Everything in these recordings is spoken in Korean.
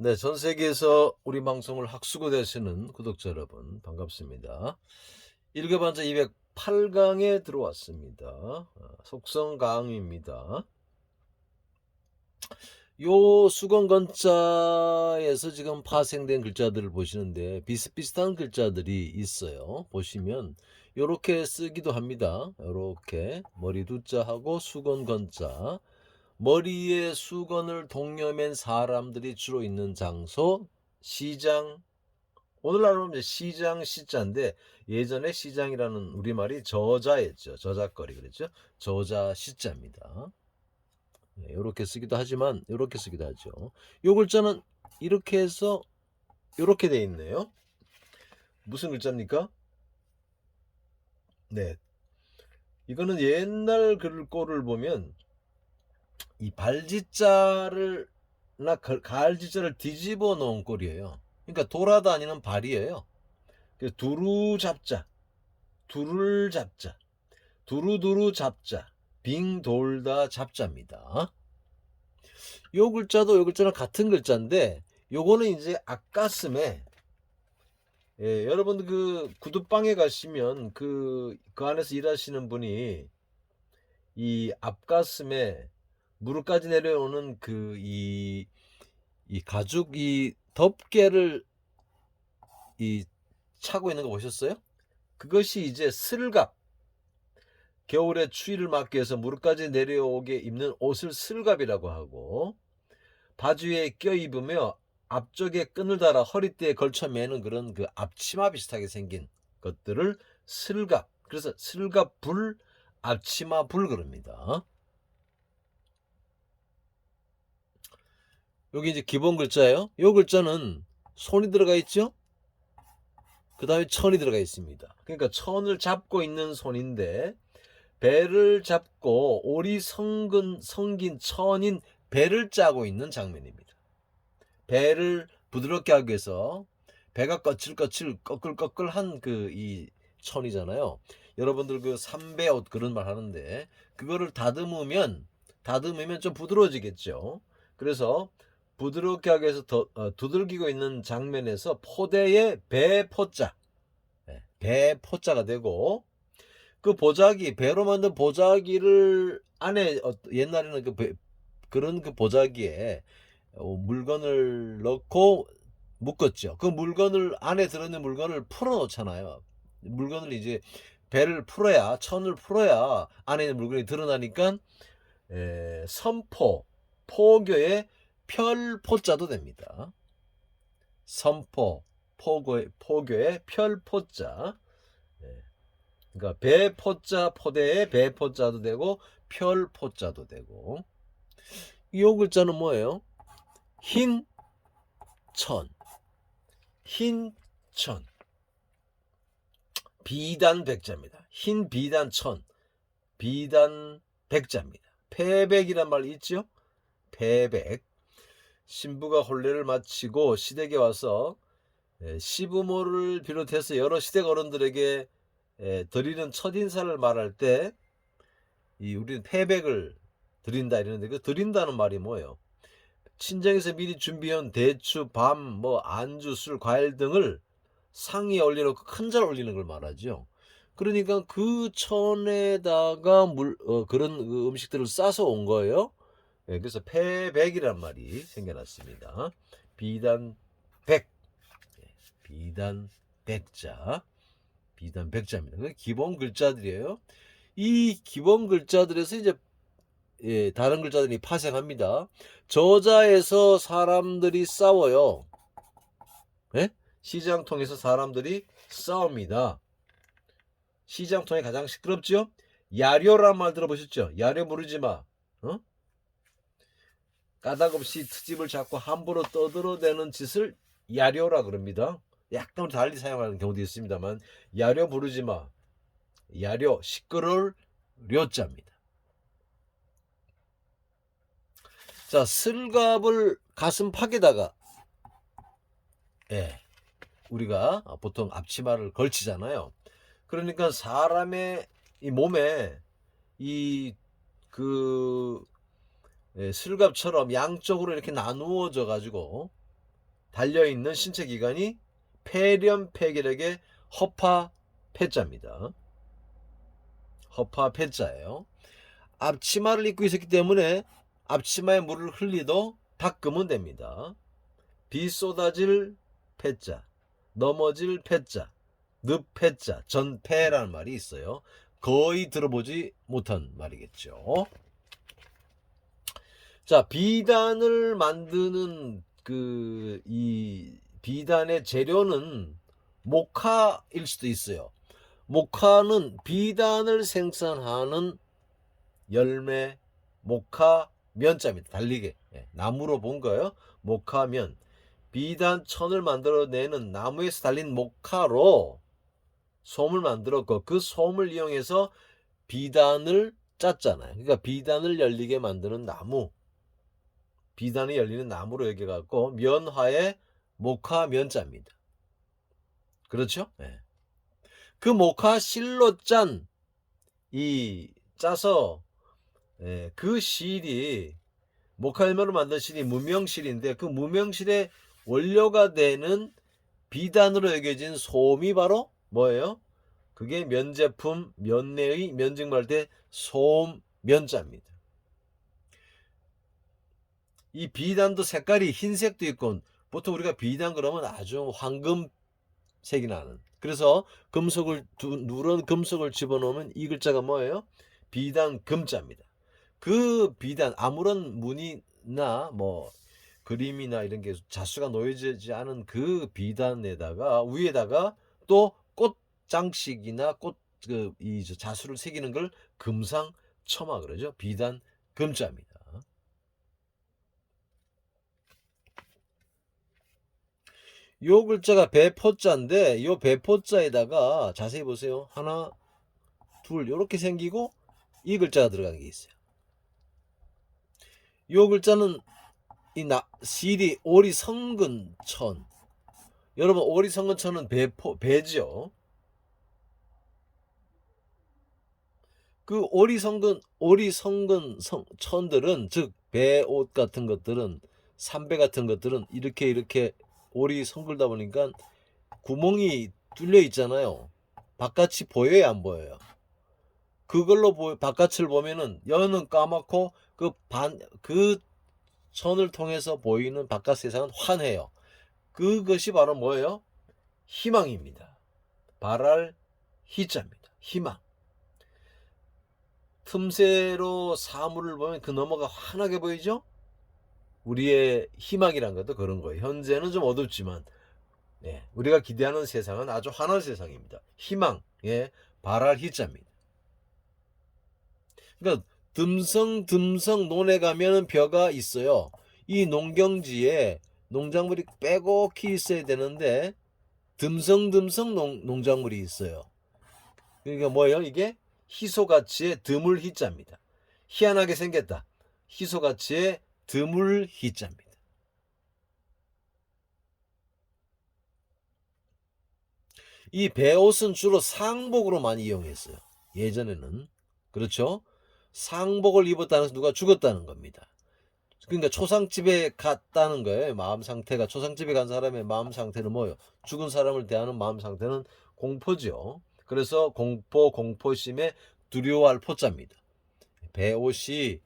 네, 전 세계에서 우리 방송을 학수고 되시는 구독자 여러분 반갑습니다. 일개반자 208강에 들어왔습니다. 속성 강의입니다. 요 수건건자에서 지금 파생된 글자들을 보시는데 비슷비슷한 글자들이 있어요. 보시면 요렇게 쓰기도 합니다. 요렇게 머리 두자하고 수건건자, 머리에 수건을 동여맨 사람들이 주로 있는 장소, 시장. 오늘날로 이제 시장 시자인데 예전에 시장이라는 우리말이 저자였죠. 저작거리 그랬죠. 저자 시자입니다. 네, 이렇게 쓰기도 하지만 이렇게 쓰기도 하죠. 요 글자는 이렇게 해서 이렇게 돼 있네요. 무슨 글자입니까? 네, 이거는 옛날 글꼴을 보면 이 발지자를 나 가을지자를 뒤집어 놓은 꼴이에요. 그러니까 돌아다니는 발이에요. 두루 잡자, 두를 잡자, 두루두루 잡자, 빙 돌다 잡자입니다. 요 글자도 요 글자는 같은 글자인데 요거는 이제 앞가슴에, 여러분 그 구두방에 가시면 그 안에서 일하시는 분이 이 앞가슴에 무릎까지 내려오는 이 가죽 이 덮개를 이 차고 있는 거 보셨어요? 그것이 이제 슬갑, 겨울에 추위를 막기 위해서 무릎까지 내려오게 입는 옷을 슬갑이라고 하고, 바지에 껴입으며 앞쪽에 끈을 달아 허리띠에 걸쳐 매는 그런 그 앞치마 비슷하게 생긴 것들을 슬갑, 그래서 슬갑불, 앞치마불 그럽니다. 여기 이제 기본 글자예요. 요 글자는 손이 들어가 있죠. 그 다음에 천이 들어가 있습니다. 그러니까 천을 잡고 있는 손인데 배를 잡고 오리 성긴 천인 배를 짜고 있는 장면입니다. 배를 부드럽게 하기 위해서 배가 거칠거칠 꺼끌꺼끌한 이 천이잖아요. 여러분들 그 삼배옷 그런 말 하는데 그거를 다듬으면 좀 부드러워지겠죠. 그래서 부드럽게 하기 위해서 두들기고 있는 장면에서 포대의 배포자, 배포자가 되고, 그 보자기, 배로 만든 보자기를 안에 옛날에는 그런 그 보자기에 물건을 넣고 묶었죠. 그 물건을 안에 들어있는 물건을 풀어 놓잖아요. 물건을 이제 배를 풀어야, 천을 풀어야 안에 있는 물건이 드러나니까 선포, 포교의 별포자도 됩니다. 선포, 포교의 별포자. 그러니까 배포자, 포대의 배포자도 되고 별포자도 되고. 이 글자는 뭐예요? 흰 천, 흰 천, 비단 백자입니다. 흰 비단 천, 비단 백자입니다. 패백이란 말 있죠? 패백. 신부가 혼례를 마치고 시댁에 와서 시부모를 비롯해서 여러 시댁 어른들에게 드리는 첫인사를 말할 때 우리는 패백을 드린다 이러는데, 그 드린다는 말이 뭐예요? 친정에서 미리 준비해온 대추, 밤, 안주, 술, 과일 등을 상에 올려놓고 큰 절 올리는 걸 말하죠. 그러니까 그 천에다가 그런 음식들을 싸서 온 거예요. 그래서 패백이란 말이 생겨났습니다. 비단 백, 비단 백자, 비단 백자입니다. 그 기본 글자들이에요. 이 기본 글자들에서 이제 다른 글자들이 파생합니다. 저자에서 사람들이 싸워요. 예? 시장통에서 사람들이 싸웁니다. 시장통이 가장 시끄럽죠? 야료란 말 들어보셨죠? 야료 부르지 마. 까닭없이 트집을 잡고 함부로 떠들어대는 짓을 야료라 그럽니다. 약간 달리 사용하는 경우도 있습니다만, 야료 부르지 마. 야료, 시끄러울 료자입니다. 자, 슬갑을 가슴팍에다가, 우리가 보통 앞치마를 걸치잖아요. 그러니까 사람의 이 몸에 슬갑처럼 양쪽으로 이렇게 나누어져 가지고 달려있는 신체 기관이 폐렴 폐결핵의 허파 폐자입니다. 허파 폐자예요. 앞치마를 입고 있었기 때문에 앞치마에 물을 흘리도 닦으면 됩니다. 비 쏟아질 폐자, 넘어질 폐자, 늪폐자, 전폐라는 말이 있어요. 거의 들어보지 못한 말이겠죠. 자, 비단을 만드는 이 비단의 재료는 목화일 수도 있어요. 목화는 비단을 생산하는 열매, 목화면자입니다. 달리게 나무로 본 거예요. 목화면. 비단 천을 만들어내는 나무에서 달린 목화로 솜을 만들었고 그 솜을 이용해서 비단을 짰잖아요. 그러니까 비단을 열리게 만드는 나무, 비단이 열리는 나무로 여겨갖고 면화의 목화면자입니다. 그렇죠? 네. 그 목화 실로 짜서 그 실이 목화열매로 만든 실이 무명실인데 그 무명실의 원료가 되는 비단으로 여겨진 솜이 바로 뭐예요? 그게 면제품, 면내의 면증말 때 솜면자입니다. 이 비단도 색깔이 흰색도 있고 보통 우리가 비단 그러면 아주 황금색이 나는, 그래서 누런 금속을 집어넣으면 이 글자가 뭐예요? 비단 금자입니다. 그 비단 아무런 무늬나 뭐 그림이나 이런 게 자수가 놓여지지 않은 그 비단에다가 위에다가 또 꽃 장식이나 이 자수를 새기는 걸 금상첨화 그러죠. 비단 금자입니다. 요 글자가 배포자인데 요 배포자에다가 자세히 보세요. 하나, 둘 이렇게 생기고 이 글자가 들어간 게 있어요. 요 글자는 실이 오리성근천. 여러분 오리성근천은 배죠. 그 오리성근 천들은 즉 배옷 같은 것들은 삼배 같은 것들은 이렇게 오리 성글다 보니까 구멍이 뚫려 있잖아요. 바깥이 보여요, 안 보여요? 그걸로 바깥을 보면은 여는 까맣고 그 천을 통해서 보이는 바깥 세상은 환해요. 그것이 바로 뭐예요? 희망입니다. 발할 희자입니다. 희망. 틈새로 사물을 보면 그 너머가 환하게 보이죠? 우리의 희망이란 것도 그런 거예요. 현재는 좀 어둡지만 우리가 기대하는 세상은 아주 환한 세상입니다. 희망, 발할 희자입니다. 그러니까 듬성 논에 가면은 벼가 있어요. 이 농경지에 농작물이 빼곡히 있어야 되는데 듬성 농작물이 있어요. 그러니까 뭐예요? 이게 희소가치의 드물 희자입니다. 희한하게 생겼다. 희소가치의 드물 희자입니다. 이 배옷은 주로 상복으로 많이 이용했어요. 예전에는. 그렇죠? 상복을 입었다는 것은 누가 죽었다는 겁니다. 그러니까 초상집에 갔다는 거예요. 마음 상태가. 초상집에 간 사람의 마음 상태는 뭐예요? 죽은 사람을 대하는 마음 상태는 공포죠. 그래서 공포심에 두려워할 포자입니다. 배옷이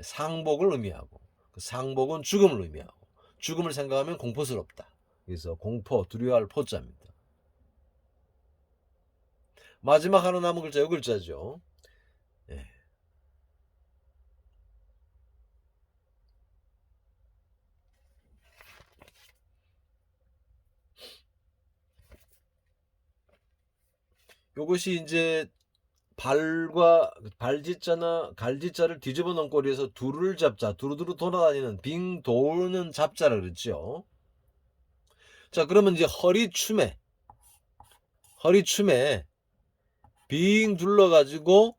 상복을 의미하고 그 상복은 죽음을 의미하고 죽음을 생각하면 공포스럽다. 그래서 두려워할 포자입니다. 마지막 하나 남은 글자 요 글자죠. 요것이 이제 발짓자나 갈짓자를 뒤집어 놓은 꼬리에서 두루를 잡자, 두루두루 돌아다니는 빙 도는 잡자라 그랬죠. 자, 그러면 이제 허리춤에 빙 둘러가지고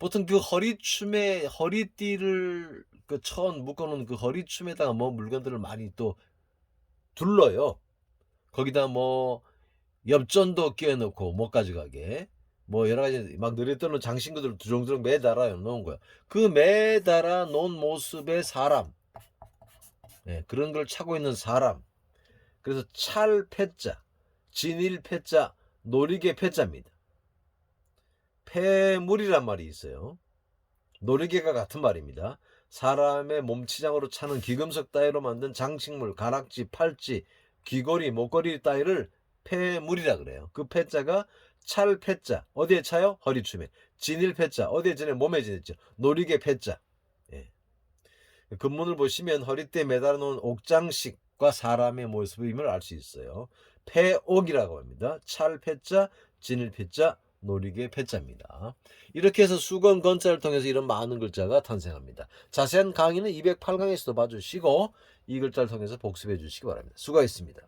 보통 그 허리춤에 허리띠를 천 묶어놓은 그 허리춤에다가 뭐 물건들을 많이 또 둘러요. 거기다 뭐 엽전도 끼워놓고 목까지 가게 뭐 여러가지 막 느릿떠는 장신구들을 두렁두렁 매달아 놓은 거야. 그 매달아 놓은 모습의 사람, 예, 그런 걸 차고 있는 사람. 그래서 찰패자, 진일패자, 노리개 패자입니다. 폐물이란 말이 있어요. 노리개가 같은 말입니다. 사람의 몸치장으로 차는 기금속 따위로 만든 장식물, 가락지, 팔찌, 귀걸이, 목걸이 따위를 폐물이라 그래요. 그 패자가 찰패자, 어디에 차요? 허리춤에. 진일패자, 어디에 지내? 몸에 지냈죠. 노리개 패자. 예. 근문을 보시면 허리띠에 매달아 놓은 옥장식과 사람의 모습임을 알 수 있어요. 폐옥이라고 합니다. 찰패자, 진일패자, 노리개 패자입니다. 이렇게 해서 수건 건자를 통해서 이런 많은 글자가 탄생합니다. 자세한 강의는 208강에서도 봐주시고 이 글자를 통해서 복습해 주시기 바랍니다. 수고하셨습니다.